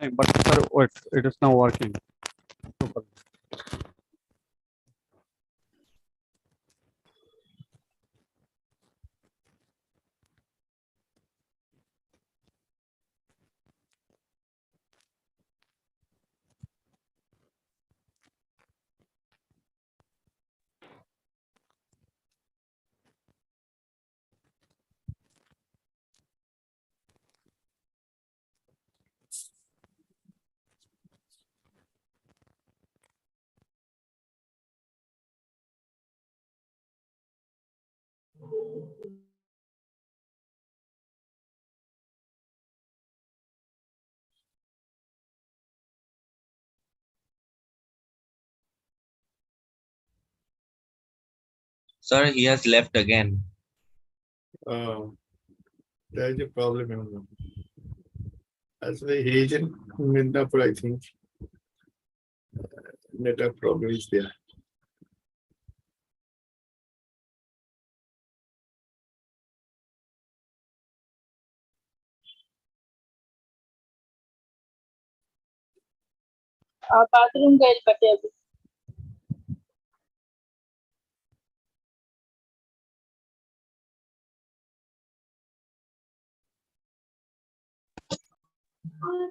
But sir, wait, it is now working. Super. Sir, he has left again. There is a problem. As the agent Midnapur, I think network problem is there. Bathroom गए बटे अभी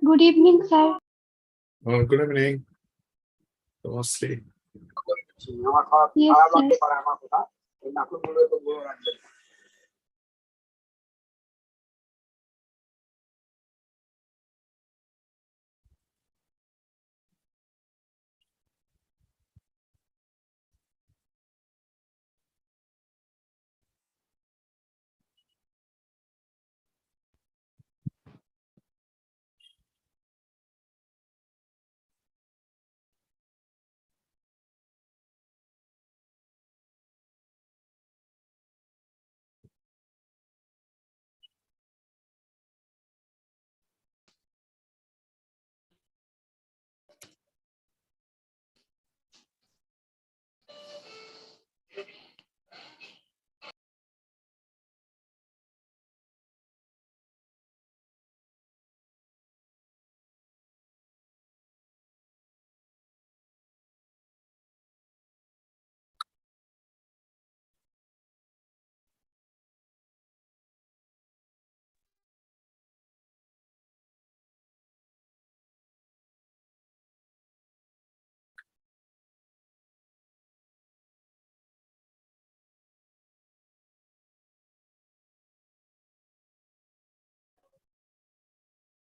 Good evening, sir. Good evening. Namaste. Yes, sir.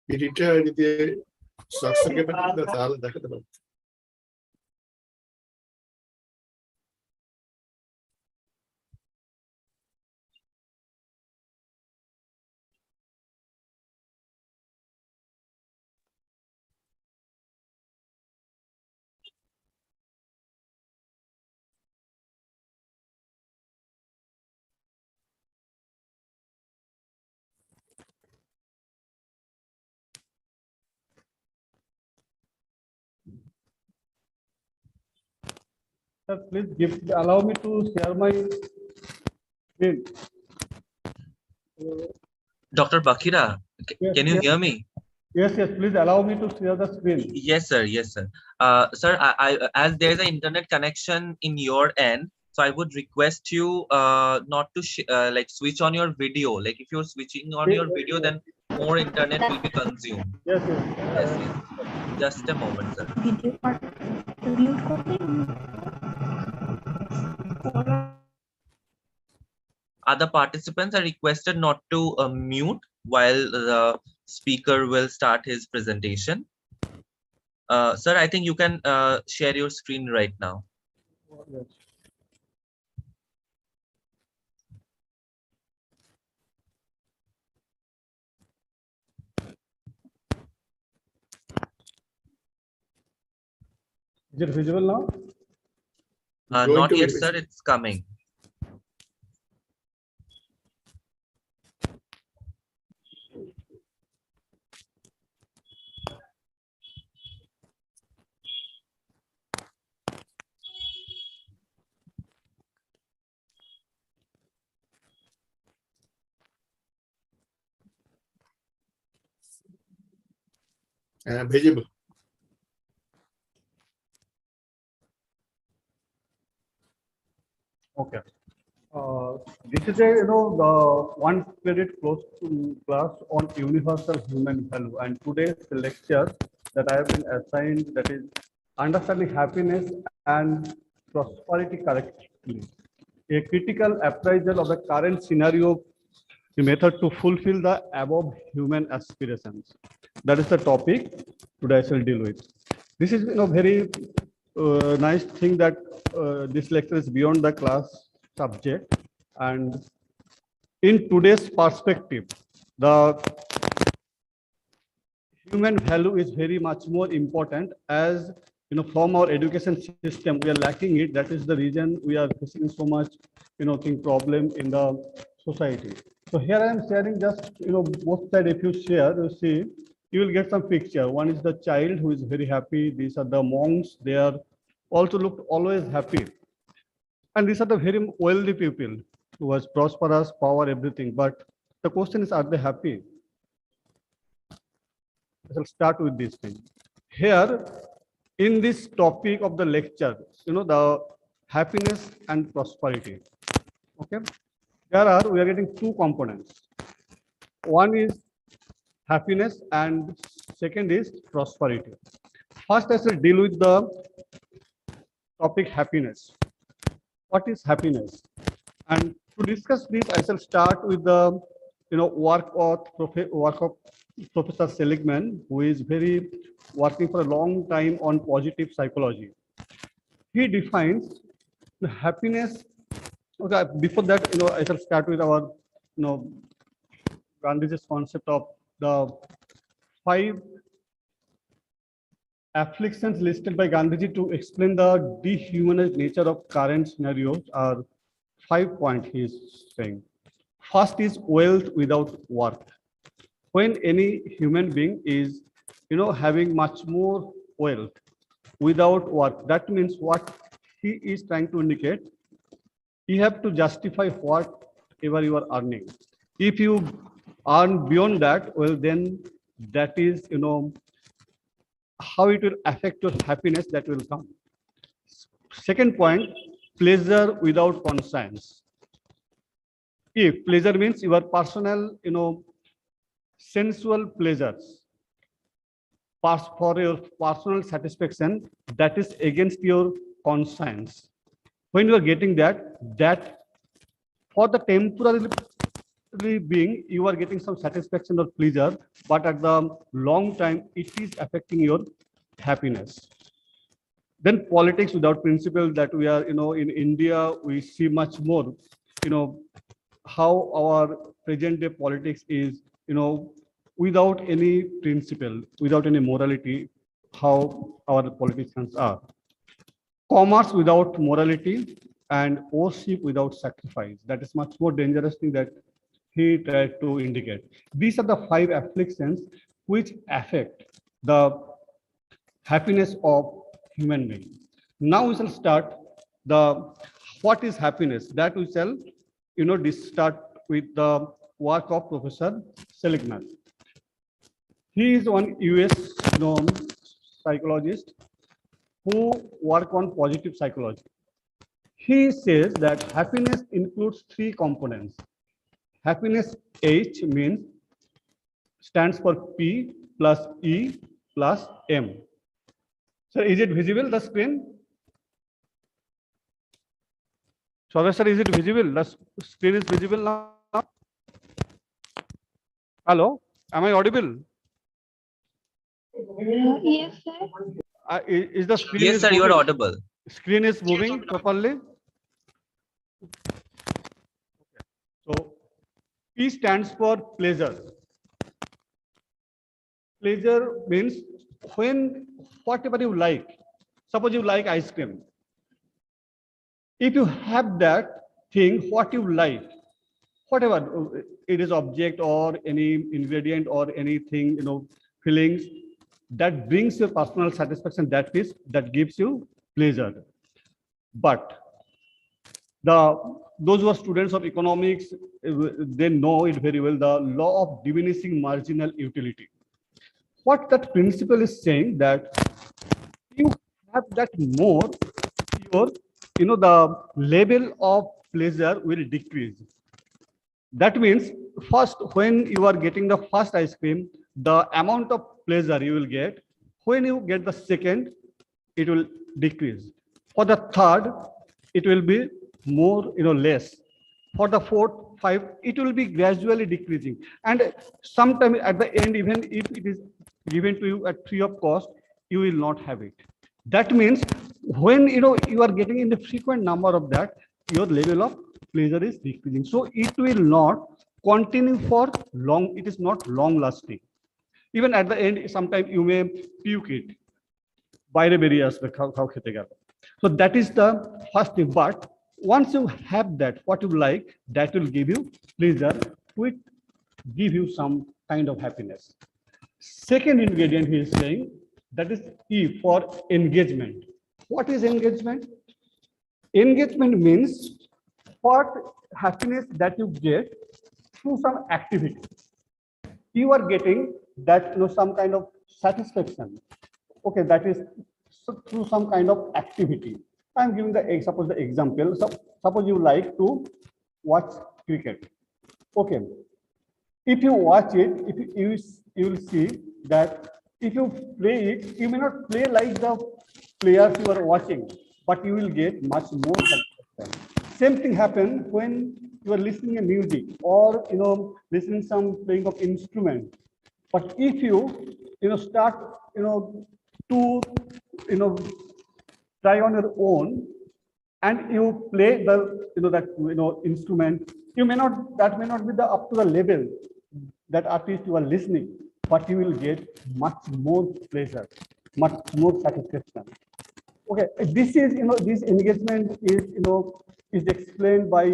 He retired with the structure given the Sala Dakata. Sir, please allow me to share my screen. Dr. Bakira, Yes, can you yes. hear me? Yes, please allow me to share the screen. Yes, sir. Yes, sir. Sir, as there's an internet connection in your end, so I would request you not to like switch on your video. Like if you're switching on your video, then more internet will be consumed. Yes. Yes, yes. Just a moment, sir. Other participants are requested not to mute while the speaker will start his presentation. Sir, I think you can share your screen right now. Yes. Is it visible now? Not yet, sir. It's coming. visible. Okay. This is a the one credit close to class on universal human value, and today's lecture that I have been assigned, that is understanding happiness and prosperity correctly, a critical appraisal of the current scenario, the method to fulfill the above human aspirations. That is the topic today I shall deal with. This is very nice thing that this lecture is beyond the class subject, and in today's perspective, the human value is very much more important, as from our education system we are lacking it. That is the reason we are facing so much problem in the society. So here I am sharing just both sides. If you share, you see, you will get some picture. One is the child who is very happy. These are the monks. They are also looked always happy, and these are the very wealthy people who was prosperous, power, everything. But the question is, are they happy? I shall start with this thing. Here, in this topic of the lecture, the happiness and prosperity. Okay. We are getting two components. One is happiness and second is prosperity. First, I shall deal with the topic happiness. What is happiness? And to discuss this, I shall start with the work of Professor Seligman, who is very working for a long time on positive psychology. He defines the happiness. Okay, before that, I shall start with our Gandhi's concept of the 5 afflictions listed by Gandhiji to explain the dehumanized nature of current scenarios. Are 5 points he is saying. First is wealth without work. When any human being is having much more wealth without work, that means what he is trying to indicate, you have to justify whatever you are earning. If you earn beyond that, well, then that is how it will affect your happiness, that will come. Second point, pleasure without conscience. If pleasure means your personal sensual pleasures for your personal satisfaction, that is against your conscience. When you are getting that for the temporary being, you are getting some satisfaction or pleasure, but at the long time it is affecting your happiness. Then politics without principle, that we are in India we see much more how our present day politics is without any principle, without any morality, how our politicians are. Commerce without morality and worship without sacrifice. That is much more dangerous thing that he tried to indicate. These are the 5 afflictions which affect the happiness of human being. Now we shall start the what is happiness. That we shall start with the work of Professor Seligman. He is one US psychologist who work on positive psychology. He says that happiness includes 3 components. Happiness H stands for P plus E plus M. So is it visible, the screen? Sorry, sir, is it visible? The screen is visible now? Hello, am I audible? Yes, sir. Is the screen? Yes, sir, you are audible. Screen is moving properly. So P stands for pleasure. Pleasure means when whatever you like. Suppose you like ice cream. If you have that thing, what you like, whatever it is, object or any ingredient or anything, feelings, that brings your personal satisfaction, that gives you pleasure. But those who are students of economics, they know it very well, the law of diminishing marginal utility. what that principle is saying that you have that more, your, the level of pleasure will decrease. That means first, when you are getting the first ice cream, the amount of pleasure you will get. When you get the second, it will decrease. For the third, it will be more, less. For the fourth, five, it will be gradually decreasing. And sometime at the end, even if it is given to you at free of cost, you will not have it. That means when you are getting in the frequent number of that, your level of pleasure is decreasing. So it will not continue for long. It is not long lasting. Even at the end, sometimes you may puke it. বাইরে বেরিয়ে আসবে খাও খেতে গেল. So that is the first thing. But once you have that, what you like, that will give you pleasure, which give you some kind of happiness. Second ingredient he is saying, that is E for engagement. What is engagement? Engagement means what happiness that you get through some activity. You are getting that some kind of satisfaction. Okay, that is through some kind of activity. I'm giving the example. So suppose you like to watch cricket. Okay, if you watch it, if you will see that if you play it, you may not play like the players you are watching, but you will get much more satisfaction. Same thing happens when you are listening to music or listening some playing of instrument. But if you start to try on your own and you play the that instrument, that may not be the up to the level that artist you are listening, but you will get much more pleasure, much more satisfaction. Okay, this is this engagement is explained by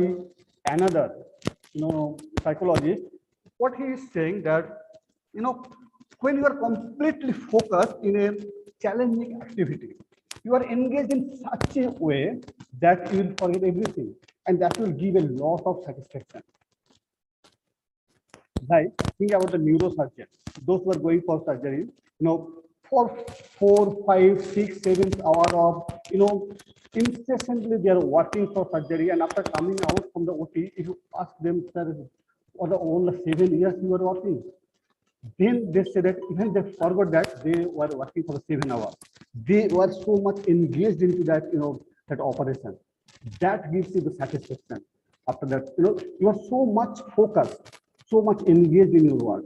another psychologist. What he is saying that when you are completely focused in a challenging activity, you are engaged in such a way that you will forget everything, and that will give a lot of satisfaction. Like, think about the neurosurgeons, those who are going for surgery, for 4, 5, 6, 7 hours of, incessantly they are working for surgery, and after coming out from the OT, if you ask them, sir, for all the 7 years you were working, then they said that even they forgot that they were working for 7 hours. They were so much engaged into that, that operation. That gives you the satisfaction. After that, you are so much focused, so much engaged in your work.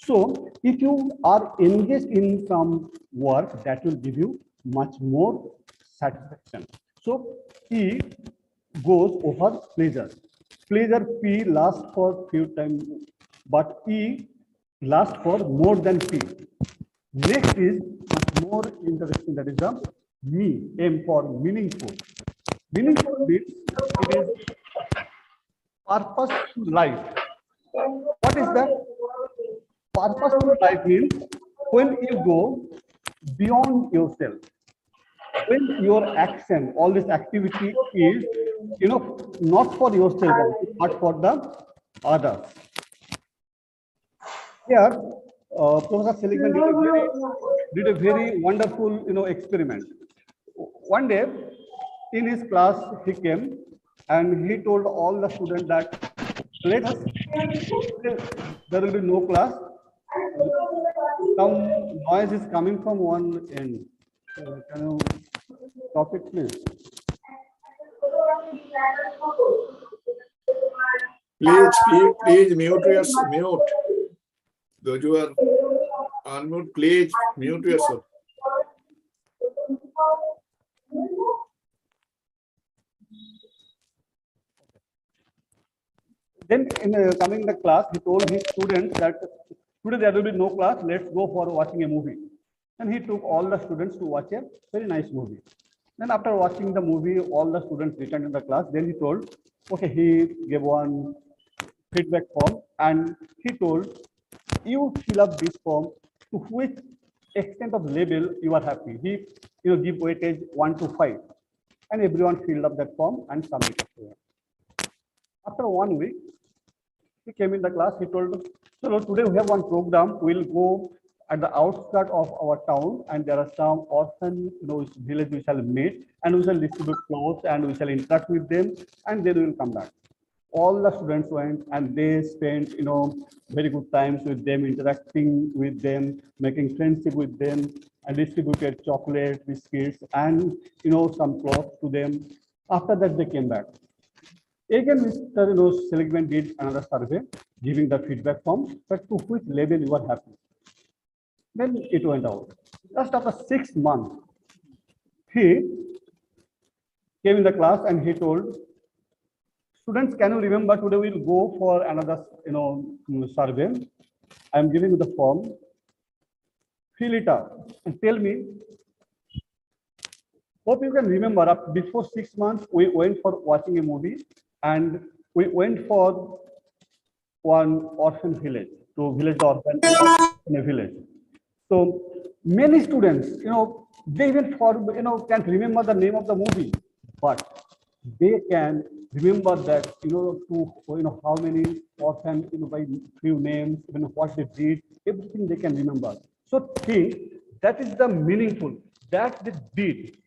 So if you are engaged in some work, that will give you much more satisfaction. So E goes over pleasure. Pleasure, P lasts for few times, but E lasts for more than P. Next is much more interesting, that is the me, M for meaningful. Meaningful means it is purpose to life. What is that? Purpose to life means when you go beyond yourself, when your action, all this activity is, not for yourself, but for the others. Here, Professor Seligman did a very wonderful, experiment. One day, in his class, he came and he told all the students that there will be no class. Some noise is coming from one end. Can you stop it, please? Please mute mute. Those who are unmute, please mute yourself. Then in coming the class, he told his students that today there will be no class, let's go for watching a movie. And he took all the students to watch a very nice movie. Then after watching the movie, all the students returned to the class. Then he told, okay, he gave one feedback form and he told, you fill up this form to which extent of level you are happy. He give weightage 1 to 5. And everyone filled up that form and submitted to him. After 1 week, he came in the class, he told, so today we have one program, we'll go at the outskirts of our town, and there are some orphan, village we shall meet, and we shall distribute clothes, and we shall interact with them, and then we will come back. All the students went, and they spent, very good times with them, interacting with them, making friendship with them, and distributed chocolate, biscuits, and some clothes to them. After that, they came back. Again, Mr. Seligman did another survey, giving the feedback form, but to which level you are happy. Then it went out. Just after 6 months, he came in the class and he told, students, can you remember today we'll go for another survey. I'm giving you the form. Fill it up and tell me. Hope you can remember, before 6 months, we went for watching a movie, and we went for one orphan village, to village the orphan in a village. So many students, they even can't remember the name of the movie, but they can remember that, how many orphans, by few names, what they did, everything they can remember. So think that is the meaningful, that they did,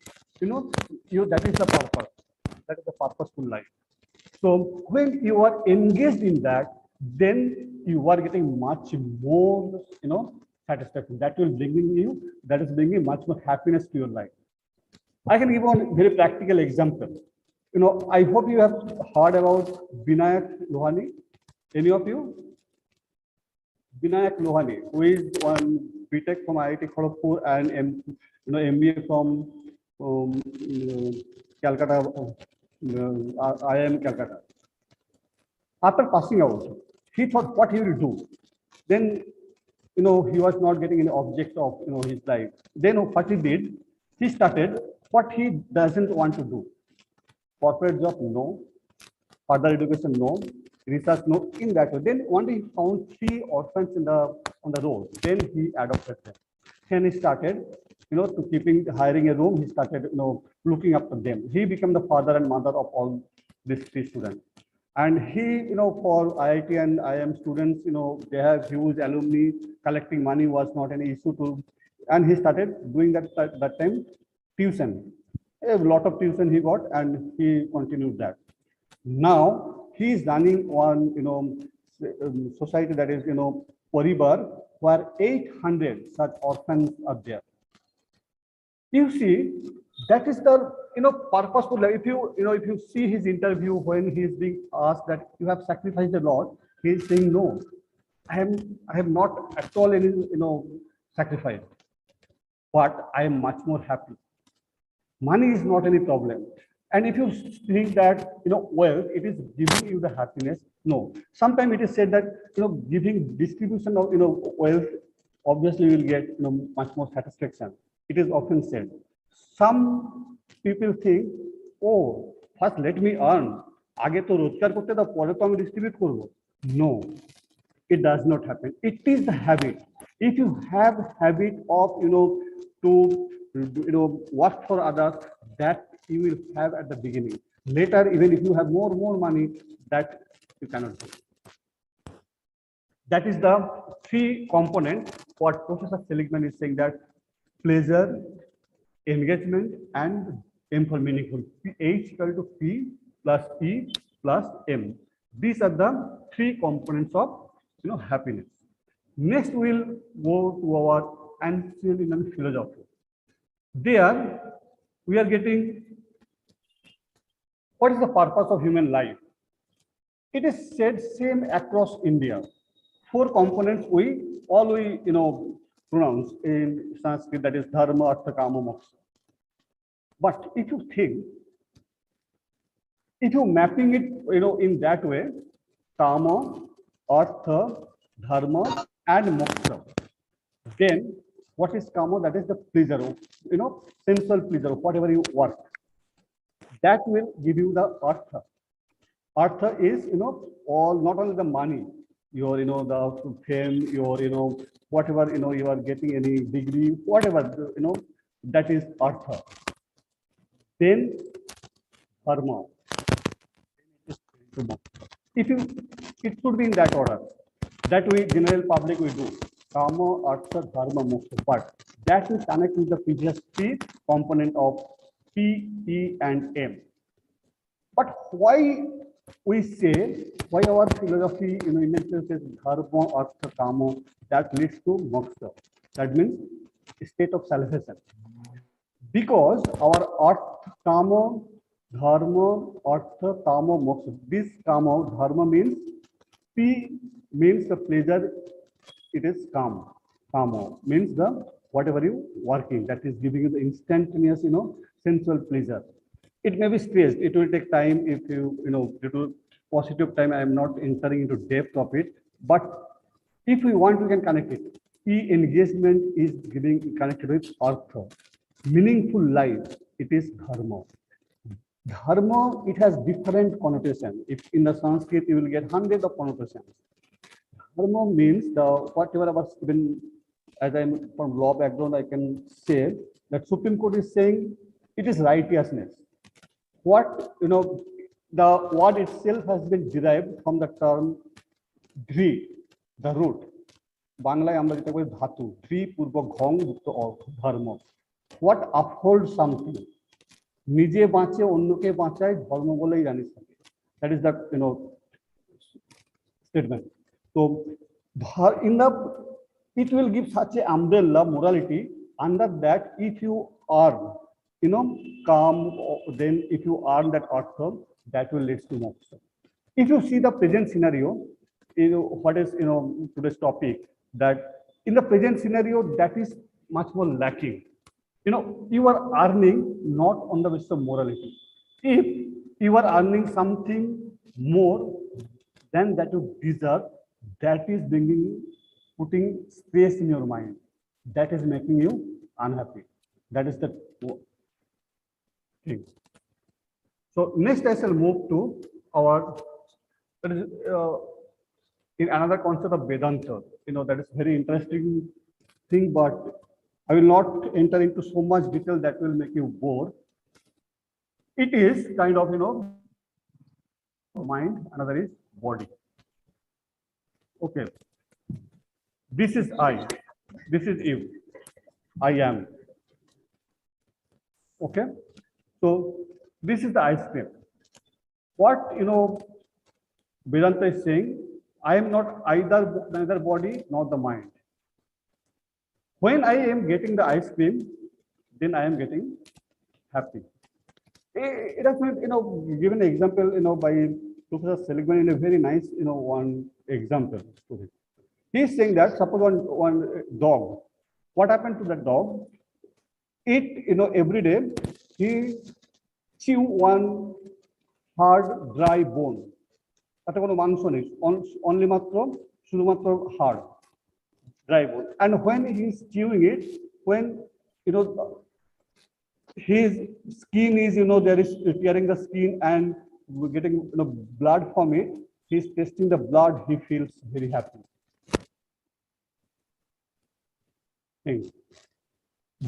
that is the purpose. That is the purposeful life. So when you are engaged in that, then you are getting much more, satisfaction. That will that is bringing much more happiness to your life. I can give one very practical example. I hope you have heard about Vinayak Lohani. Any of you? Vinayak Lohani, who is one BTech from IIT Kharagpur and MBA from Calcutta, IIM Calcutta. After passing out, he thought what he will do. Then, he was not getting any object of his life. Then what he did, he started what he doesn't want to do. Corporate job, no. Further education, no. Research, no. In that way, then one day he found 3 orphans on the road. Then he adopted them. Then he started, to hiring a room. He started, looking up to them. He became the father and mother of all these 3 students. And he, for IIT and IIM students, they have huge alumni. Collecting money was not an issue to, and he started doing that time tuition. A lot of tuition he got, and he continued that. Now he is running one, society that is, Paribar, where 800 such orphans are there. You see, that is the purposeful. If you see his interview when he is being asked that you have sacrificed a lot, he is saying no, I have not at all any sacrifice, but I am much more happy. Money is not any problem. And if you think that wealth, it is giving you the happiness, no. Sometimes it is said that giving distribution of wealth obviously will get much more satisfaction. It is often said. Some people think, oh, first let me earn. Aage to rozgar korte daw, pore to ami distribute korbo. No, it does not happen. It is the habit. If you have habit of to work for others, that you will have at the beginning. Later, even if you have more money, that you cannot do. That is the 3 components. What Professor Seligman is saying, that pleasure, engagement, and M for meaningful. H equal to P plus E plus M. These are the 3 components of happiness. Next, we'll go to our ancient Indian philosophy. There, we are getting what is the purpose of human life. It is said same across India. 4 components we pronounce in Sanskrit, that is dharma, artha, kama, moksha. But if you think, if you mapping it in that way, kama, artha, dharma, and moksha, then what is kama? That is the pleasure, sensual pleasure, whatever you work. That will give you the artha. Artha is all, not only the money, your the fame, your whatever you are getting, any degree, whatever that is artha. Then dharma. If you, it should be in that order. That we general public we do. Kama, Artha, Dharma, Moksha. But that will connect with the previous three component of P, E, and M. But why we say, why our philosophy, Indian philosophy says Dharma, Artha, Kama, that leads to Moksha. That means state of salvation. Because our Artha, Kama, Dharma, Artha, Kama, Moksha. This Kama, Dharma means P means the pleasure, it is calm. Kama means the whatever you working, that is giving you the instantaneous, sensual pleasure. It may be stressed, it will take time if due to positive time, I am not entering into depth of it. But if we want, we can connect it. P engagement is giving connected with Artha. Meaningful life, it is Dharma. Dharma, it has different connotation. If in the Sanskrit, you will get hundreds of connotations. Dharma means the whatever was given, as I'm from law background, I can say that Supreme Court is saying it is righteousness. What, the word itself has been derived from the term dhri, the root. Banglaয় আমরা যেটা বলি ধাতু, ধৃ পূর্ব ঘং যুক্ত অর্থ ধর্ম. What upholds something? নিজে বাঁচে অন্যকে বাঁচায় ধর্ম বলেই জানিস থাকে. That is the statement. So in the it will give such a umbrella morality under that if you are calm, then if you earn that artha, that will lead to moksha. If you see the present scenario, what is today's topic, that in the present scenario that is much more lacking. You are earning not on the basis of morality. If you are earning something more than that you deserve, that is putting stress in your mind. That is making you unhappy. That is the thing. So next I shall move to our in another concept of Vedanta. That is very interesting thing, but I will not enter into so much detail that will make you bored. It is kind of, mind, another is body. Okay. This is I. This is you. I am. Okay. So this is the ice cream. What, Vedanta is saying, I am not neither body nor the mind. When I am getting the ice cream, then I am getting happy. It has been, given an example, by Professor Seligman in a very nice, one example. He is saying that suppose one dog, what happened to that dog? It, every day he chew one hard, dry bone. তাতে কোনো মাংস নেই, only মাত্র শুধুমাত্র hard, dry bone. And when he is chewing it, when his skin is, there is tearing the skin and getting blood from it, he is tasting the blood, he feels very happy.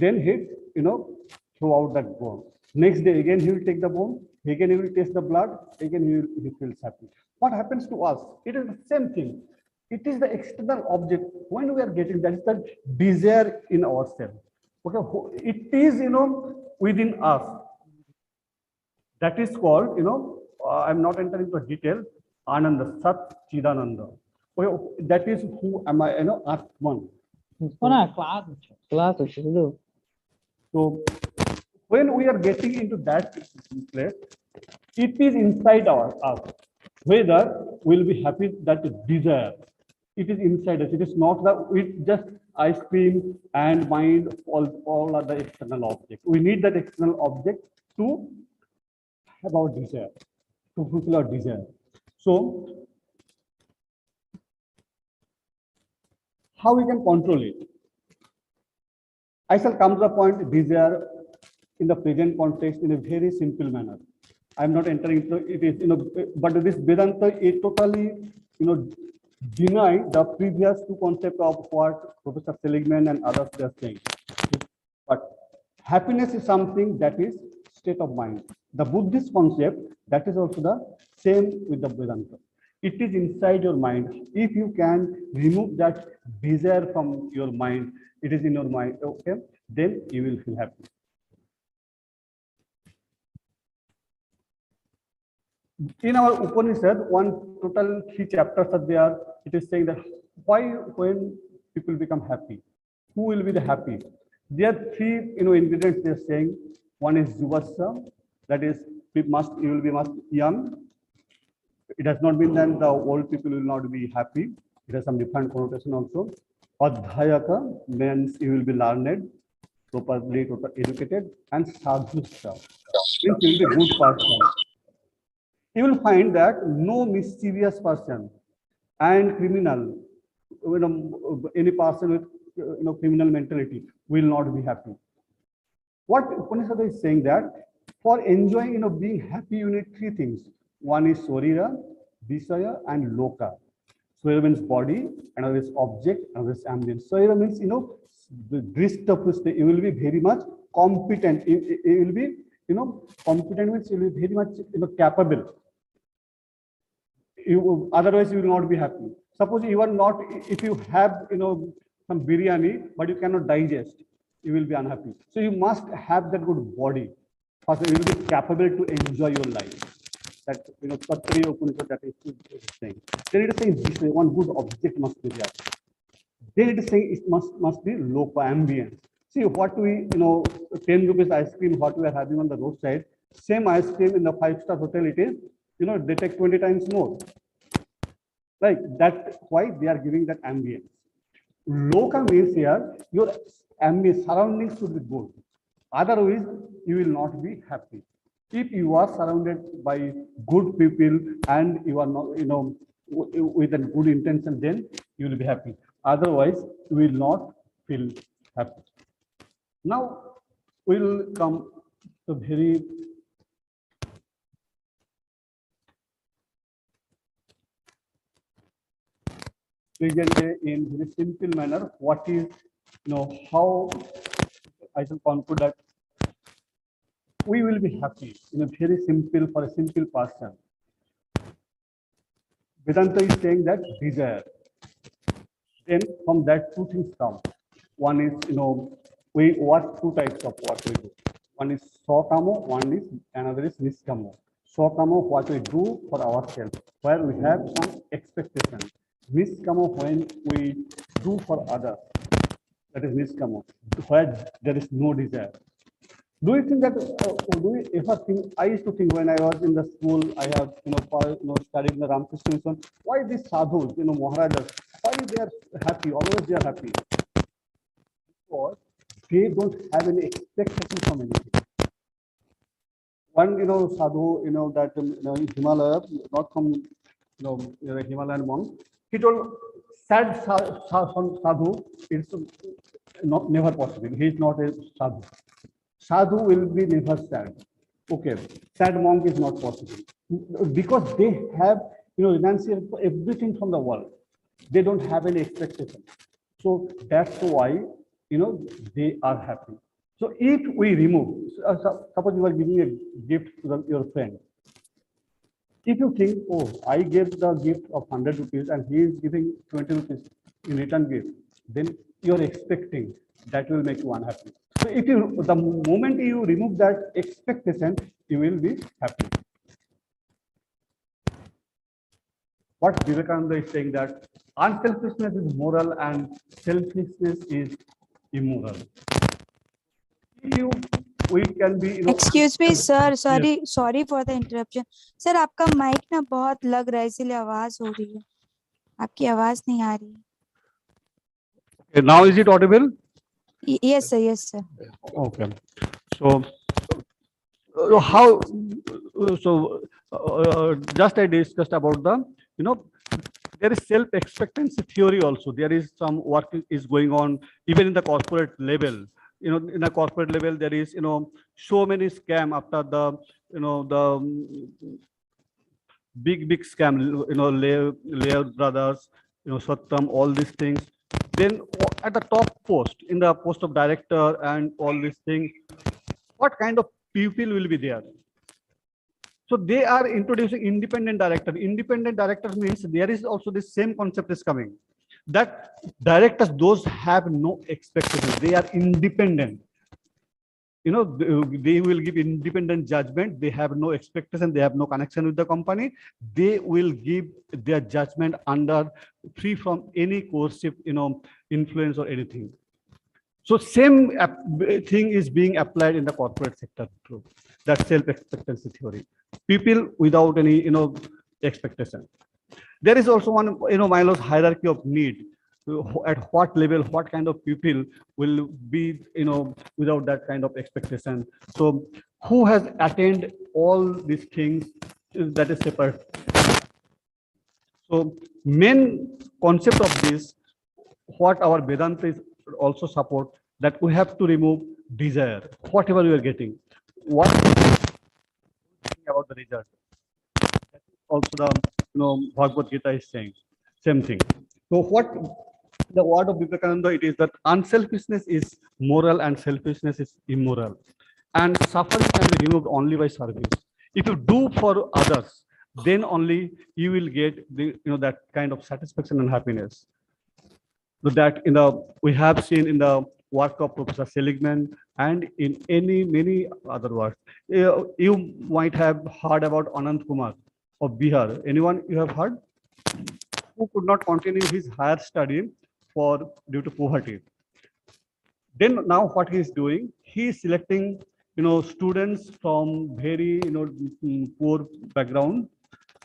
Then he throw out that bone. Next day again he will take the bone, again he will taste the blood, again he feels happy. What happens to us? It is the same thing. It is the external object. When we are getting, that is the desire in ourselves. Okay, it is within us. That is called, I'm not entering into detail, Ananda, Sat Chidananda. Okay, that is who am I, Atman. So when we are getting into that place, it is inside us. Whether we'll be happy, that desire, it is inside us. It is not that it just ice cream and mind, all are the external objects. We need that external object to have our desire, to fulfill our desire. So how we can control it? I shall come to the point desire in the present context in a very simple manner. I'm not entering into it is, but this Vedanta, it totally, deny the previous two concepts of what Professor Seligman and others are saying. But happiness is something that is state of mind. The Buddhist concept, that is also the same with the Vedanta. It is inside your mind. If you can remove that desire from your mind, it is in your mind, okay, then you will feel happy. In our Upanishad, one total 3 chapters are there. It is saying that why, when people become happy, who will be the happy? There are 3, ingredients they are saying. One is Juvasa, that is, you will be much young. It does not mean that the old people will not be happy. It has some different connotation also. Adhyaka means you will be learned, properly educated, and sadhusha means you will be good person. You will find that no mischievous person and criminal, any person with criminal mentality will not be happy. What Upanishad is saying that for enjoying, being happy, you need 3 things. One is Sorira, Visaya, and Loka. Sorira means body, another is object, another is ambient. Sorira means, the drishta, you will be very much competent. You will be, competent means you will be very much, capable. Otherwise, you will not be happy. Suppose you are not, if you have, some biryani, but you cannot digest, you will be unhappy. So you must have that good body. First, you will be capable to enjoy your life. That, Tattariya Upanishad, that is saying. Then it is saying this way, one good object must be there. Then it is saying it must be low ambience. See what we, 10 rupees ice cream, what we are having on the roadside, same ice cream in the 5-star hotel, it is, they take 20 times more. Like that's why they are giving that ambience. Loka means here, your ambient surroundings should be good. Otherwise, you will not be happy. If you are surrounded by good people and you are not, with a good intention, then you will be happy. Otherwise, you will not feel happy. Now, we will come to very present in very simple manner. What is, how I shall conclude that we will be happy in a very simple, for a simple person. Vedanta is saying that desire. Then from that 2 things come. One is, we work 2 types of what we do. One is Swakamo, another is Niskamo. Swakamo, what we do for ourselves, where we have some expectation. Niskamo, when we do for others, that is Niskamo, where there is no desire. Do you think that, do you ever think, I used to think when I was in the school, I have, studied in the Ramakrishna mission, why these sadhus, Maharajas, why they are happy, always they are happy? Because they don't have any expectation from anything. One, sadhu, that, Himalaya, not from, Himalayan monk, he told, sad sadhu, it's not never possible. He is not a sadhu. Sadhu will be never sad. Okay, sad monk is not possible because they have, renunciated for everything from the world. They don't have any expectation. So that's why, they are happy. So if we remove, suppose you are giving a gift to your friend. If you think, oh, I gave the gift of 100 rupees and he is giving 20 rupees in return gift, then you are expecting that will make you unhappy. So if you, the moment you remove that expectation, you will be happy. What Vivekananda is saying that unselfishness is moral and selfishness is immoral. We can be, Excuse me, sir. Sorry, Yes. sorry for the interruption. Sir, आपका mic ना बहुत लग रहा है इसीलिए आवाज हो रही है. आपकी आवाज नहीं आ रही. Now is it audible? Yes, sir. Yes, sir. Okay. So how? Just I discussed about the, there is self-expectancy theory also. There is some work is going on even in the corporate level. In a corporate level, there is, so many scam after the, the big scam, Layer Brothers, Satyam, all these things. Then at the top post, in the post of director and all these things, what kind of people will be there? So they are introducing independent director. Independent director means there is also the same concept is coming. That directors, those have no expectations. They are independent. You know, they will give independent judgment. They have no expectation. They have no connection with the company. They will give their judgment under free from any coercive, influence or anything. So same thing is being applied in the corporate sector too. That self-expectancy theory. People without any, expectation. There is also one, Milo's hierarchy of need. At what level, what kind of people will be, without that kind of expectation. So who has attained all these things, that is separate. So main concept of this, what our Vedanta is also support, that we have to remove desire, whatever we are getting. What about the result? That is also the, Bhagavad Gita is saying same thing. So what the word of Vivekananda, it is that unselfishness is moral and selfishness is immoral, and suffering can be removed only by service. If you do for others, then only you will get the, that kind of satisfaction and happiness. So that we have seen in the work of Professor Seligman and in many other works. You might have heard about Anand Kumar of Bihar. Anyone you have heard? Who could not continue his higher study due to poverty. Then now what he is doing, he is selecting, students from very, poor background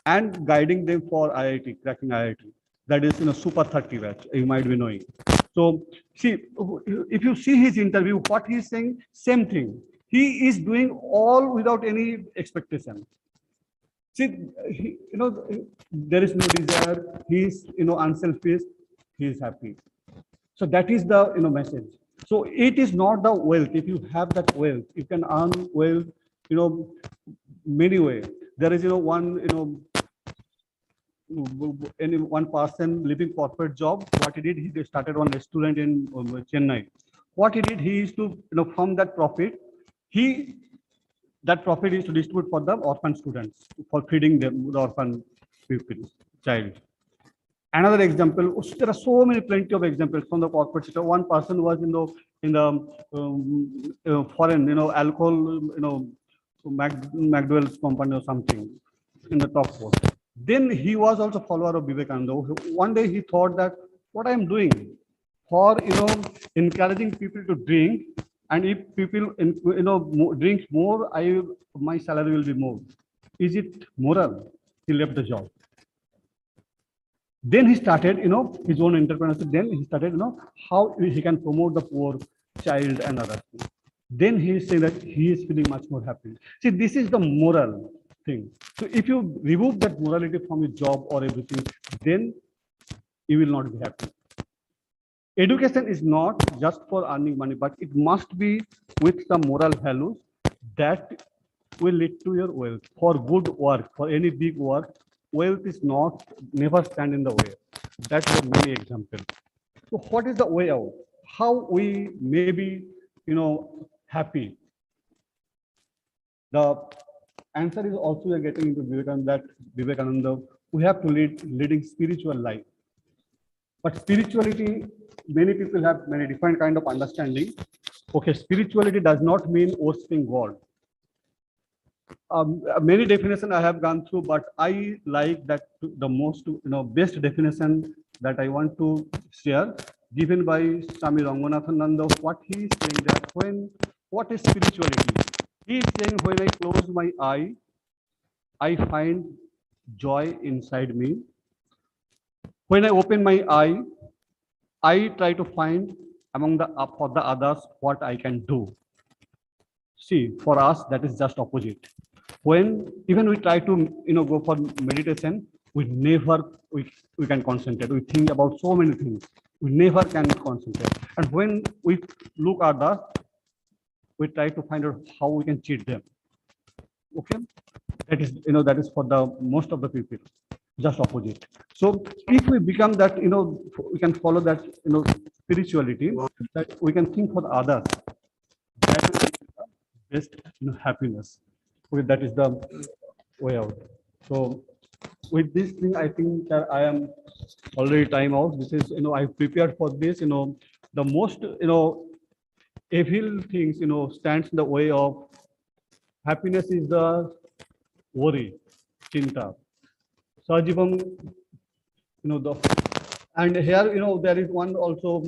and guiding them for IIT, cracking IIT. That is, Super 30 batch, you might be knowing. So see, if you see his interview, what he is saying, same thing. He is doing all without any expectation. See, there is no desire. He is, unselfish. He is happy. So that is the, message. So it is not the wealth. If you have that wealth, you can earn wealth, many ways. There is, one person living corporate job. What he did, he started one restaurant in Chennai. What he did, he used to, from that profit, that profit is to distribute for the orphan students, for feeding them, the orphan people, child. Another example, there are so many, plenty of examples from the corporate sector. One person was in the foreign, alcohol, McDowell's company or something in the top post. Then he was also follower of Vivekananda. One day he thought that what I am doing for, encouraging people to drink, and if people, drink more, my salary will be more. Is it moral? He left the job. Then he started, his own entrepreneurship. Then he started, how he can promote the poor child and others. Then he is saying that he is feeling much more happy. See, this is the moral thing. So if you remove that morality from your job or everything, then you will not be happy. Education is not just for earning money, but it must be with some moral values that will lead to your wealth. For good work, for any big work, wealth is never stand in the way. That's a many example. So what is the way out? How we may be, happy? The answer is also we are getting into Vivekananda. We have to leading spiritual life. But spirituality, many people have many different kind of understanding. Okay, spirituality does not mean worshiping God. Many definitions I have gone through, but I like that the most, best definition that I want to share, given by Swami Ranganathananda. What he is saying that what is spirituality? He is saying when I close my eye, I find joy inside me. When I open my eye, I try to find among for the others what I can do. See, for us that is just opposite. When even we try to go for meditation, we can concentrate. We think about so many things. We never can concentrate. And when we look at others, we try to find out how we can cheat them. Okay, that is for the most of the people, just opposite. So if we become that, we can follow that, spirituality, that we can think for others. That is the best, happiness. Okay, that is the way out. So with this thing, I think that I am already time out. This is, I prepared for this, the most, evil things, stands in the way of happiness is the worry, chinta. Sajivam, the, and here, there is one also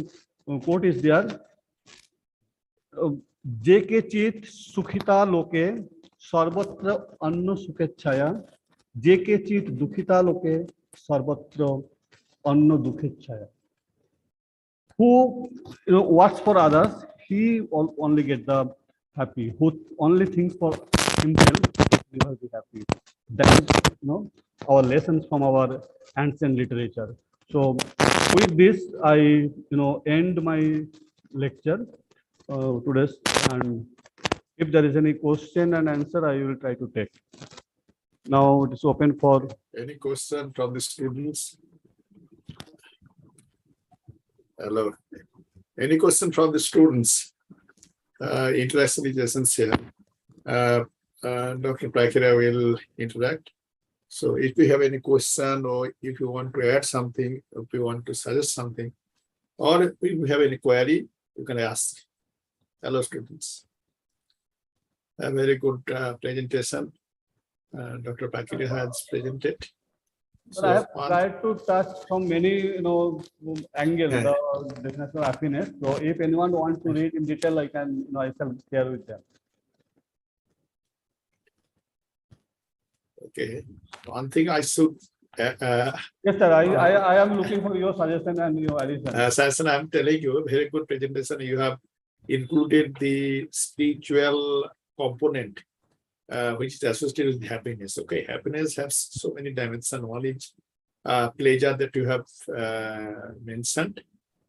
quote is there. जे के चित सुखिता लोके सर्वत्र अन्न सुखेच्छाया जे के चित दुखिता लोके सर्वत्र अन्न दुखेच्छाया. Who works for others, he only get the happy. Who only thinks for himself, he will be happy. That is, our lessons from our ancient literature. So with this, I end my lecture today's, and if there is any question and answer, I will try to take. Now it is open for Any question from the students? Hello. Any question from the students? Interaction is essential. Dr. Prakira will interact. So if you have any question, or if you want to add something, if you want to suggest something, or if you have any query, you can ask. Hello, students. A very good presentation. Dr. Prakira has presented. But I have tried to touch from many, angles Yeah. the definition of happiness. So if anyone wants to read in detail, I can, I shall share with them. Okay. One thing I should Yes, sir. I am looking for your suggestion and your addition. Sasan, I'm telling you, very good presentation. You have included the spiritual component, which is associated with happiness. Okay, happiness has so many dimensions. One is pleasure that you have mentioned.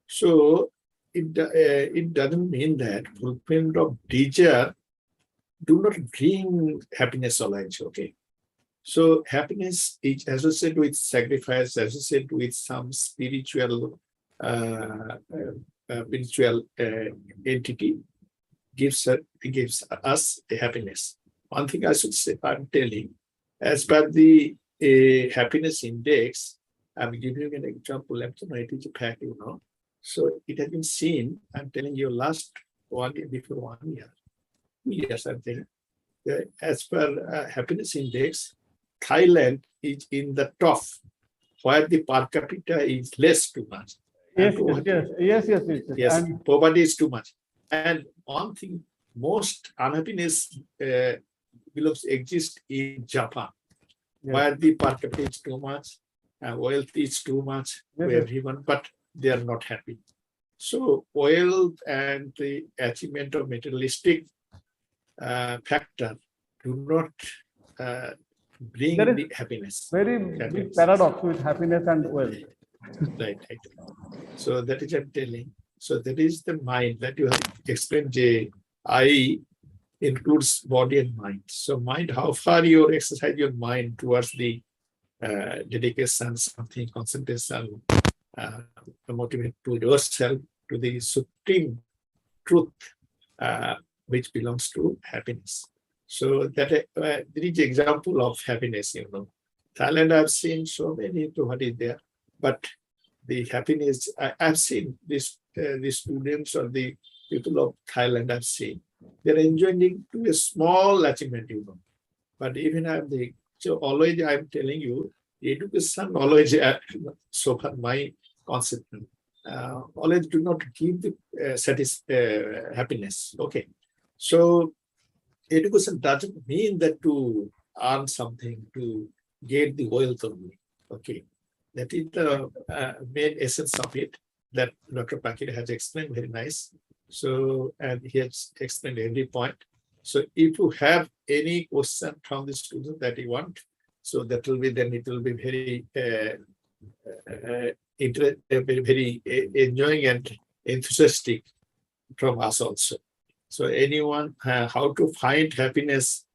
So it doesn't mean that fulfillment of desire do not bring happiness always. Okay. So happiness is associated with sacrifice, associated with some spiritual entity gives us a happiness. One thing I should say, I'm telling, as per the happiness index, I'm giving you an example. It is a fact, So it has been seen. I'm telling you, last 1 year, before 1 year, 2 years, I'm telling. As per happiness index, Thailand is in the top, where the per capita is less too much. Yes. And Poverty is too much. And one thing, most unhappiness exists in Japan, where the per capita is too much, and wealth is too much for everyone, but they are not happy. So wealth and the achievement of materialistic factor do not bring the happiness. Very big paradox with happiness and wealth. Right. So that is I'm telling. So that is the mind that you have explained. I includes body and mind. So mind, how far you exercise your mind towards the dedication, something, concentration, motivate to yourself to the supreme truth, which belongs to happiness. So that there is example of happiness, Thailand, I've seen so many, what is there, but the happiness, I've seen this, the students or the people of Thailand, I've seen, they're enjoying to a small achievement, But even so always I'm telling you, education always, so far my concept, always do not give the happiness. Okay. So education doesn't mean that to earn something, to get the wealth only. Okay. That is the main essence of it that Dr. Pakir has explained very nice. So, and he has explained every point. So if you have any question from the student that you want, so that will be, then it will be very, very enjoying and enthusiastic from us also. So anyone, how to find happiness,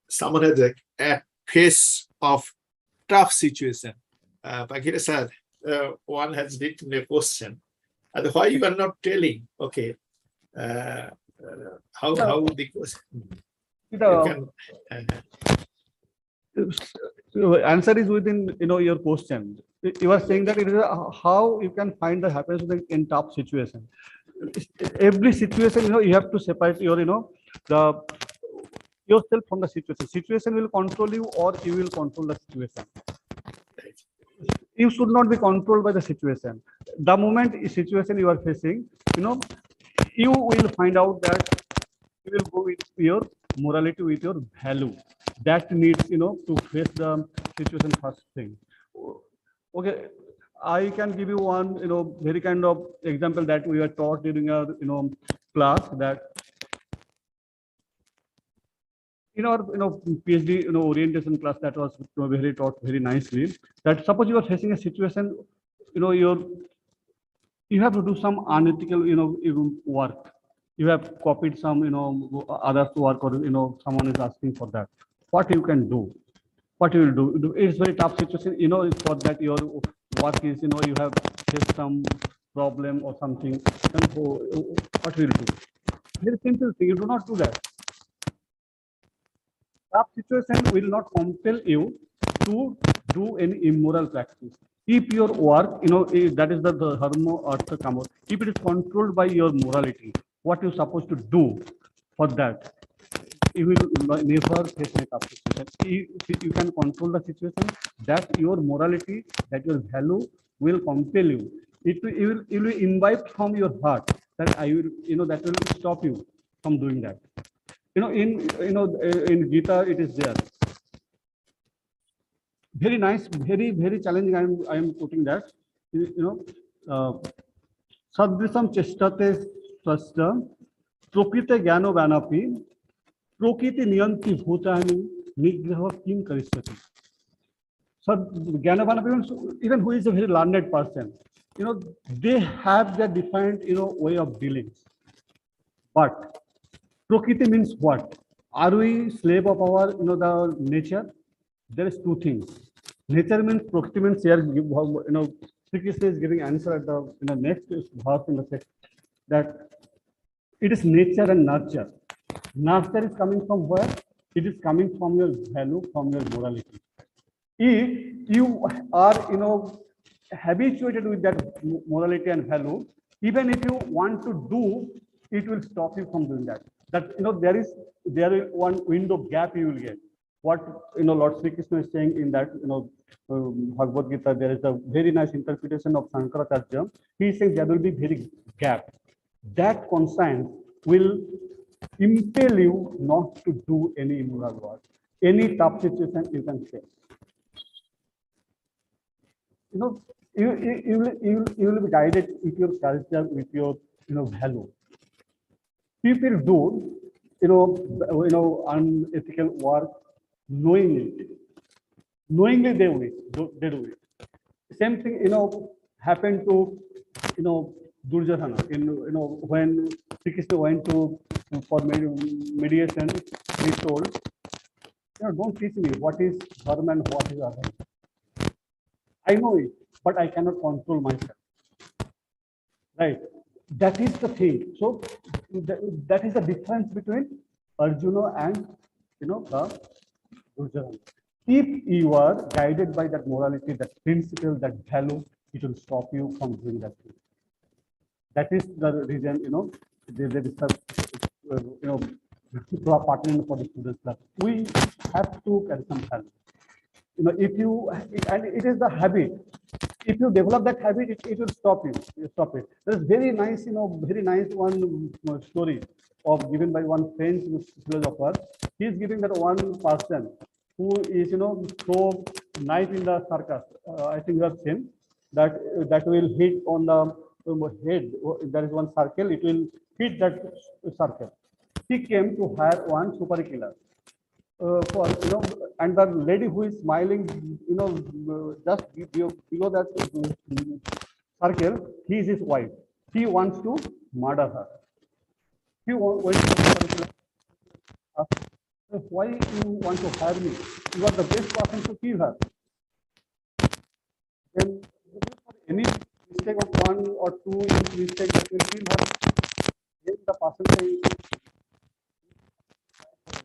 someone has a face of tough situation. Pakir said, one has written a question, and why you are not telling? Okay, how the question? You can, answer is within your question. You are saying that it is how you can find the happiness in tough situation. Every situation, you have to separate your the yourself from the situation. Situation will control you, or you will control the situation. You should not be controlled by the situation. The moment a situation you are facing, you will find out that you will go with your morality, with your value. That needs, to face the situation first thing. Okay, I can give you one, very kind of example that we were taught during our, class, that in our, PhD, orientation class, that was very taught very nicely. That suppose you are facing a situation, you have to do some unethical, work. You have copied some, others work, or someone is asking for that. What you can do? What you will do? It's very tough situation. For that your work is, you have faced some problem or something. Then what will you do? Very simple thing. You do not do that. Tough situation will not compel you to do any immoral practice. If your work, that is the dharma artha kama. If it is controlled by your morality, what you're supposed to do for that, you will never face a tough situation. If you can control the situation, that your morality, that your value will compel you. You will imbibe from your heart that I will, that will stop you from doing that. In Gita, it is there. Very nice, very challenging. I am putting that. Sadrisam chestate swasta prokrite gyano vanapi प्रकृति नियंती भूतानि निग्रह किम करिष्यति. So Gyanavana, even who is a very learned person, they have their defined, way of dealing. But Prakriti means what? Are we slave of our, the nature? There is two things. Nature means Prakriti means here, Sri Krishna is giving answer at the next verse in the text, that it is nature and nurture. Nurture is coming from where? It is coming from your value, from your morality. If you are, habituated with that morality and value, even if you want to do, it will stop you from doing that. That there is one window gap you will get. What Lord Sri Krishna is saying in that Bhagavad Gita, there is a very nice interpretation of Shankaracharya. He is saying there will be very gap. That conscience will impel you not to do any immoral work. Any tough situation you can face. You will be guided with your culture, with your value. People do unethical work knowingly. Knowingly they do it. Same thing happened to Durjadhana. When Sri Krishna went to for mediation, he told, don't teach me what is dharma and what is adharma. I know it, but I cannot control myself. Right? That is the thing. So that is the difference between Arjuna and the Durjadhana. If you are guided by that morality, that principle, that value, it will stop you from doing that thing. That is the reason, there is a partner for the students class. We have to carry some value. And it is the habit. If you develop that habit, it will stop you. Stop it. There's very nice, very nice one story given by one French philosopher. He is giving that one person who is, throw knife in the circus. I think you have seen that will hit on the head. There is one circle. It will hit that circle. He came to hire one super killer. And the lady who is smiling, just below that circle, he is his wife. He wants to murder her. He went to why you want to hire me? You are the best person to kill her. Then any mistake of 1 or 2 mistake that will kill her, then the person say,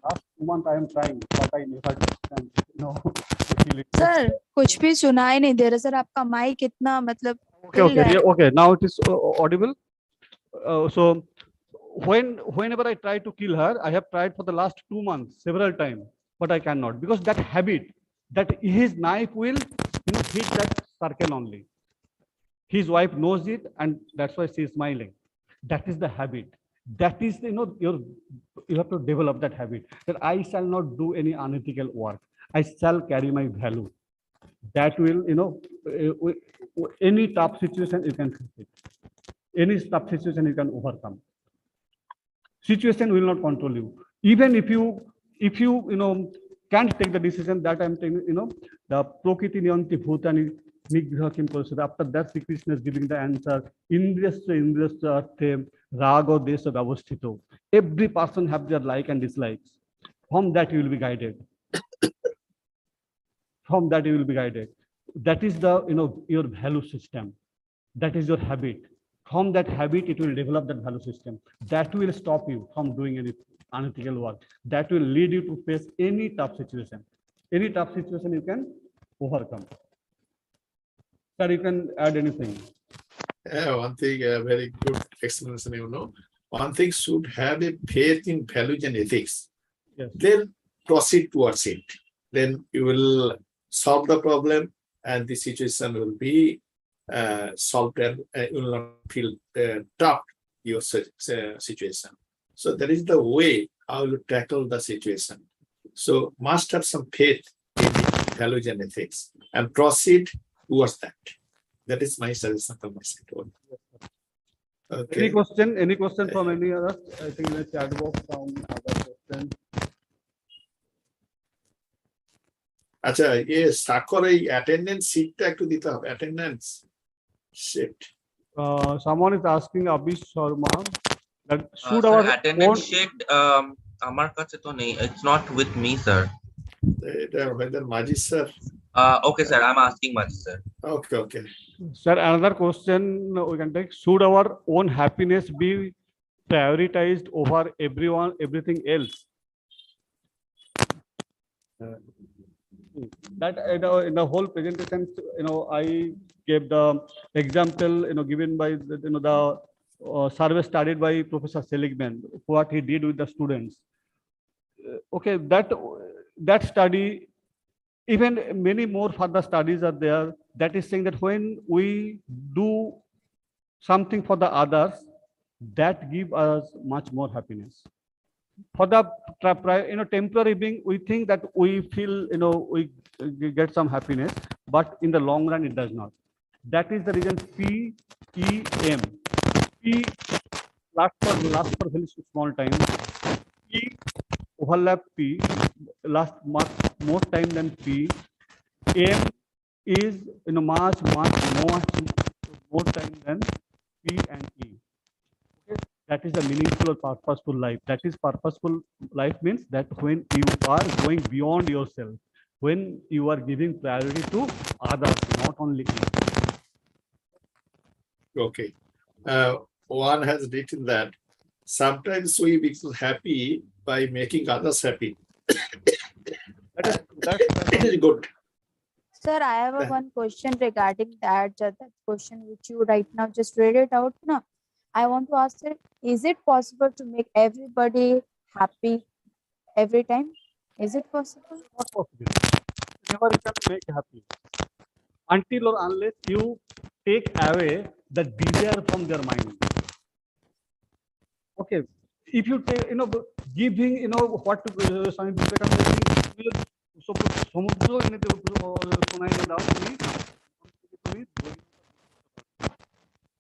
last months I am trying, but I never can, to kill it. Sir कुछ भी सुनाई नहीं दे रहा sir, आपका mic इतना मतलब Okay, हिल okay, रहा है। yeah, okay. Now it is audible. So whenever I try to kill her, I have tried for the last 2 months several times, but I cannot, because that habit, that his knife will hit that circle only. His wife knows it, and that's why she is smiling. That is the habit. That is, you have to develop that habit, that I shall not do any unethical work. I shall carry my value. That will, any tough situation you can face it. Any tough situation you can overcome. Situation will not control you. Even if you can't take the decision that I'm taking, the Prakriti Niyanti Bhutani Nigraha Kim Parishad. After that, Sri Krishna is giving the answer. Indriyasya Arthe Raga Desha Vyavasthito. Every person have their like and dislikes. From that you will be guided. From that you will be guided. That is the your value system. That is your habit. From that habit, it will develop that value system. That will stop you from doing any unethical work. That will lead you to face any tough situation. Any tough situation you can overcome. Sir, you can add anything. Yeah, one thing, very good explanation, One thing should have a faith in values and ethics. Yes. Then proceed towards it. Then you will solve the problem and the situation will be solved, and you will not feel tough your situation. So that is the way how you tackle the situation. So must have some faith in the values and ethics and proceed towards that. That is my suggestion from my side. Okay. Any question? Any question from any other? I think in the chat box some other question. আচ্ছা, স্বাক্ষর এই attendance শীটটা একটু দিতে হবে, attendance sheet. Someone is asking Abhish Sharma that should Sir, our attendance own sheet আমার কাছে তো নেই, it's not with me, sir. এটা হয়তো মাজিদ sir. Okay, sir, I'm asking Maji, sir. Okay, okay. Sir, another question we can take: should our own happiness be prioritized over everything else? That in the whole presentation, I gave the example, given by the survey studied by Professor Seligman, what he did with the students. Okay, that study, even many more further studies are there that is saying that when we do something for the others, that give us much more happiness. For the temporary being, we think that we feel, we get some happiness, but in the long run it does not. That is the reason PEM. P last for very small time. P overlap P last much more time than P. M is much more time than P and E. Okay? That is the meaningful or purposeful life. That is purposeful life means that when you are going beyond yourself, when you are giving priority to others, not only you. Okay. One has written that sometimes we become happy by making others happy. That is good. Sir, I have one question regarding that question which you right now just read it out. No, I want to ask it, is it possible to make everybody happy every time? Is it possible? Not possible. Never you can make happy until or unless you take away the desire from their mind. Okay, if you take, giving, what Swami Vivekananda, সমুদ্র এনেতে শোনাই দাও তুমি,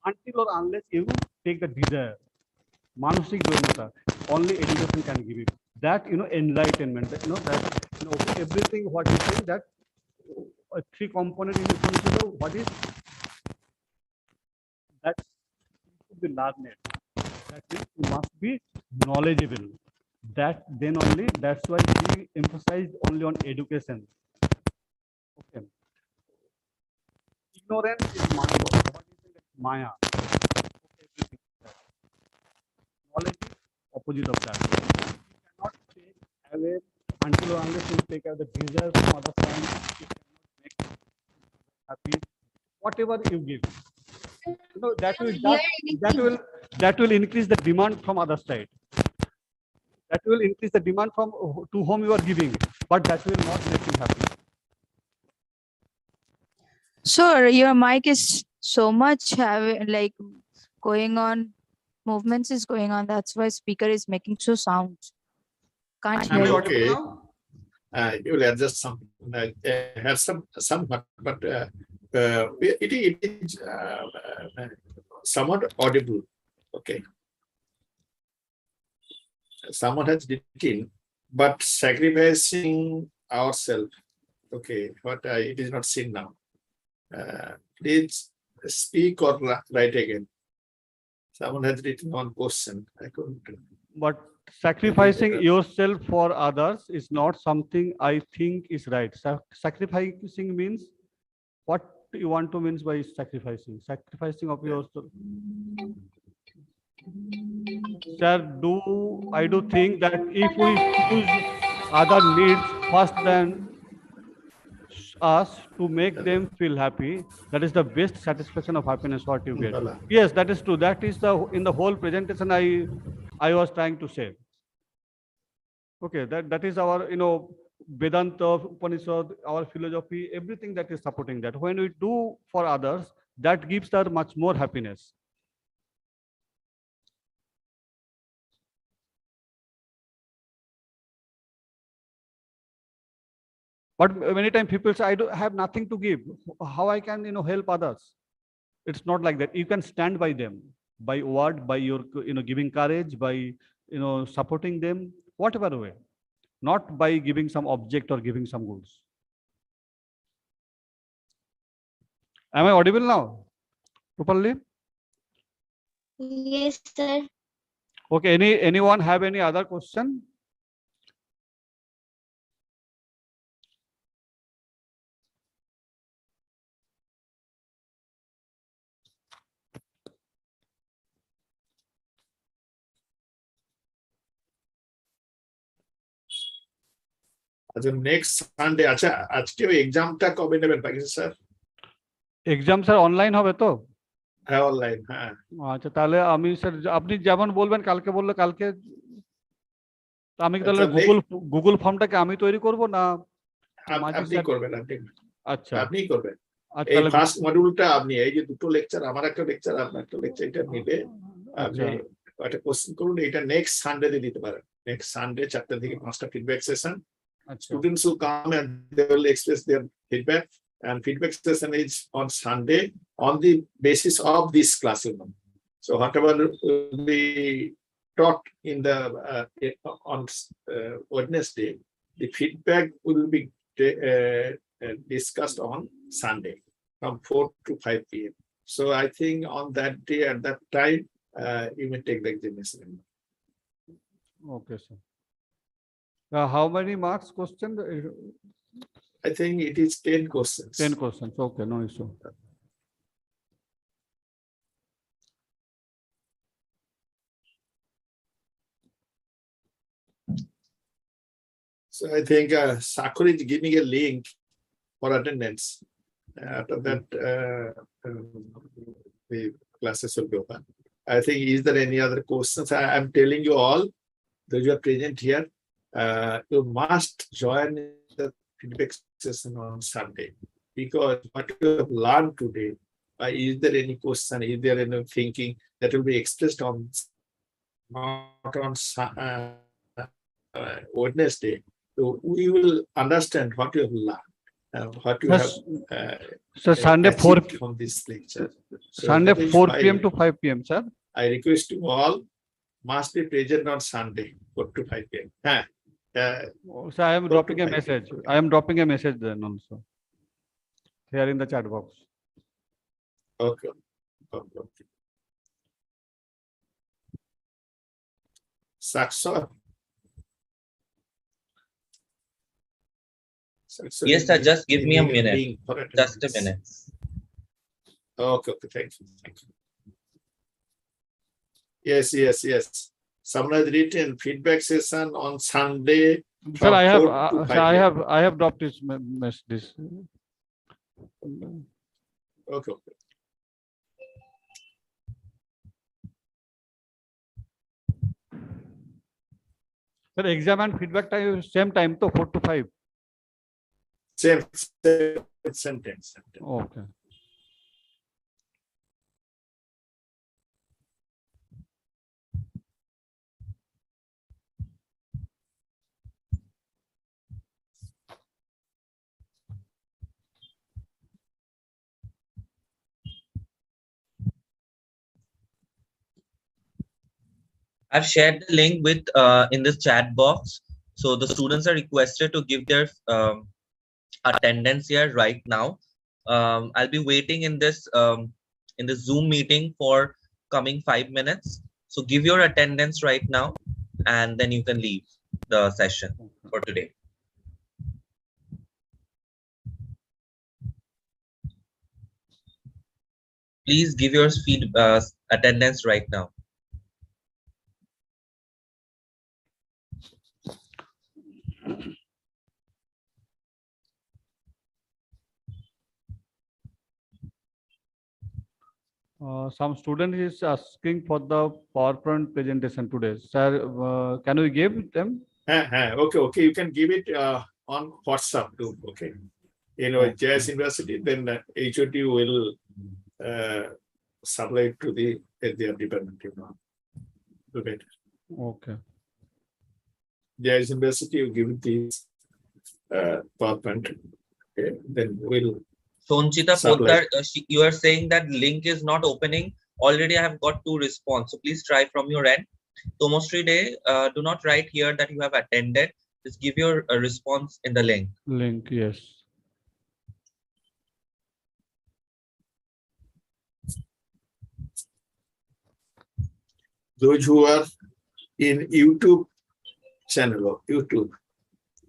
until or unless you take the desire, মানসিক দৈন্যতা, only education can give it that, enlightenment, that everything what you say, that three component in the what is that should be learned, that you must be knowledgeable. That then only, that's why he emphasized only on education. Okay, ignorance is Maya. What is it? Maya. Okay, knowledge is opposite of that. You cannot take away until or unless you take out the desire from other side, you cannot make happy. Whatever you give, that will increase the demand from other side. That will increase the demand from to whom you are giving, but that will not make him happy. Sir, your mic is so much like going on, movements is going on. That's why speaker is making so sound. Can't Am hear I you. audible Okay. now? You will adjust some, have some, but it is somewhat audible. Okay. Someone has written, but sacrificing ourselves. Okay, but it is not seen now. Please speak or write again. Someone has written one question. I couldn't. But sacrificing yourself for others is not something I think is right. Sacrificing means what you want to means by sacrificing. Sacrificing of yourself. Sir, I do think that if we choose other needs first than us to make them feel happy, that is the best satisfaction of happiness what you get. Yes, that is true. That is the in the whole presentation I was trying to say. Okay, that is our Vedanta, Upanishad, our philosophy, everything that is supporting that. When we do for others, that gives us much more happiness. But many times people say, I don't have nothing to give. How I can help others? It's not like that. You can stand by them by word, by your giving courage, by supporting them, whatever way. Not by giving some object or giving some goods. Am I audible now? Properly? Yes, sir. Okay. Anyone have any other question? Next Sunday আচ্ছা আজকে ওই এক্সামটা কবে নেবেন Pakistan sir? Exam sir online হবে তো? হ্যাঁ online, হ্যাঁ। আচ্ছা তাহলে আমি স্যার আপনি যেমন বলবেন কালকে বললে কালকে আমি তাহলে গুগল ফর্মটাকে আমি তৈরি করব না আপনি করবেন? আচ্ছা আপনি করবেন। এই তাহলে ফার্স্ট মডিউলটা আপনি এই যে দুটো লেকচার, আমার একটা লেকচার আপনার একটা লেকচার, এটা নিবে আপনি একটা কোশ্চেন করুন, এটা নেক্সট সানডে তে দিতে পারেন। নেক্সট সানডে 4টা থেকে 5টা feedback session. Students will come and they will express their feedback, and feedback session is on Sunday on the basis of this classroom. So whatever will be taught in the on Wednesday, the feedback will be discussed on Sunday from 4 to 5 p.m. So I think on that day at that time you may take the examination. Okay, sir. How many marks question? I think it is 10 questions. 10 questions. Okay, no issue. So I think Sakur is giving a link for attendance. After that, the classes will be open. I think, is there any other questions? I'm telling you all, those who are present here, you must join the feedback session on Sunday, because what you have learned today, is there any question, is there any thinking that will be expressed on not on Wednesday? So we will understand what you have learned, what you have so Sunday 4 from this lecture. So Sunday 4 p.m. to 5 p.m. sir. I request you all must be present on Sunday 4 to 5 p.m. So I am dropping a message. I am dropping a message then also here in the chat box. Okay. Okay. Saksa. Yes, sir. Just give me a minute. Just a minute. Okay. Okay. Thank you. Thank you. Yes. Someone has written feedback session on Sunday Sir, I have, 4 to 5 sir, years. I have dropped this. Okay. Sir, exam and feedback time same time, to 4 to 5. Same sentence. Okay. I've shared the link with in this chat box. So the students are requested to give their attendance here right now. I'll be waiting in this Zoom meeting for coming 5 minutes. So give your attendance right now, and then you can leave the session for today. Please give your attendance right now. Some student is asking for the PowerPoint presentation today. Sir, can we give them? Okay. You can give it on WhatsApp too. Okay. Okay. JIS University, then HOD will supply it to their department. Okay. Okay. JIS University, you give it this PowerPoint. Okay. Then we'll. Sonchita Supply. Poddar, you are saying that link is not opening. Already I have got 2 response. So please try from your end. Tomostri Day, do not write here that you have attended. Just give your response in the link. Link, yes. Those who are in YouTube channel or YouTube,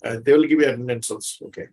they will give you attendance also. Okay.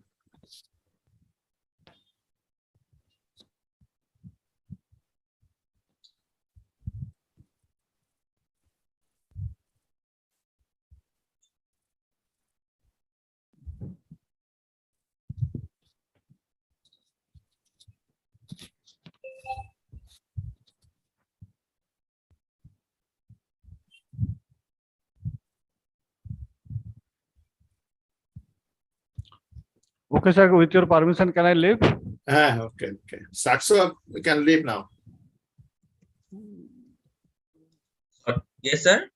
Okay, sir, with your permission, can I leave? Okay. Sakso, we can leave now. Yes, sir.